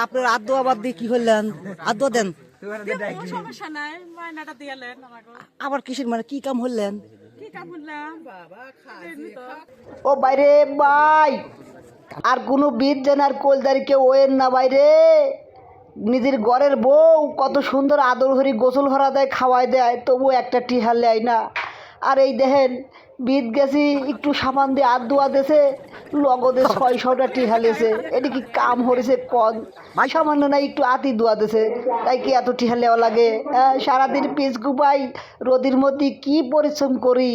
আপনার আদোয়া বাদ দিয়ে কি করলেন? আদোয়া দেন, আবার কিসের মানে কি কাম হলেন? ও বাইরে ভাই, আর কোনো বীর যেন আর কোলদারিকে ওয়েন না বাইরে। নিজের ঘরের বউ কত সুন্দর আদর হরি গোসল ভরা দেয়, খাওয়াই দেয়, তবু একটা টিহা লেয় না। আর এই দেখেন বিদ গেছি একটু সাবান দিয়ে হাত ধোয়া দিয়েছে, লগদে 600টা টিহা লেছে। এটি কি কাম হরেছে কন? সামান্য না একটু আতি ধোয়া দিয়েছে, তাই কি এত টিহা লেওয়া লাগে? সারাদিন পিস গুপাই রোদির মধ্যে কি পরিশ্রম করি,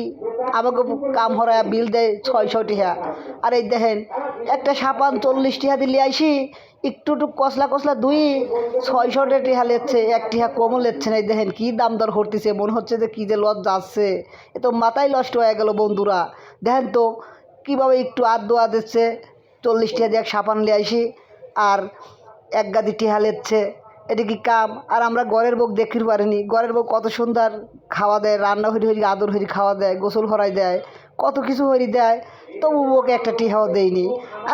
আমাকে কাম হরা বিল দেয় 600 টিহা। আর এই দেখেন একটা সাবান 40 টিহা দিলে আইসি, একটু একটু কসলা কসলা দুই 600টা টিহা লেচ্ছে, এক টিহা কমও লেচ্ছে না। এই দেখেন কি দাম দর করতেছে, মনে হচ্ছে যে কী যে লজ যাচ্ছে, এ তো মাথায় নষ্ট হয়ে গেল বন্ধুরা। দেখেন তো কীভাবে একটু হাত ধোয়া দিচ্ছে, 40 টিহা দিয়ে এক সাবান লিয়ে আইসি আর এক গাদি টিহা লেচ্ছে। এটা কি কাম? আর আমরা ঘরের বউ দেখতে পারিনি, ঘরের বউ কত সুন্দর খাওয়া দেয়, রান্না হরি হরি আদর হরি খাওয়া দেয়, গোসল ভরাই দেয়, কত কিছু হরি দেয়, তবু বউকে একটা টিহাও দেয়নি।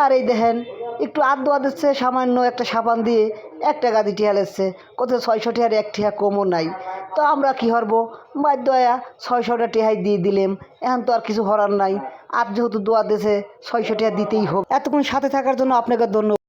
আর এই দেখেন একটু হাত ধোয়া দিচ্ছে সামান্য একটা সাবান দিয়ে, একটা গাদি টিহা লেচ্ছে, কত 600 টিহার এক টিহা কমও নাই। তো আমরা কী হরবো, বাধ্য হয়া 600টা টিহাই দিয়ে দিলাম, এখন তো আর কিছু হরার নাই। আর যেহেতু দোয়া দিয়েছে 600 টিহা দিতেই হোক। এতক্ষণ সাথে থাকার জন্য আপনাকে ধন্যবাদ।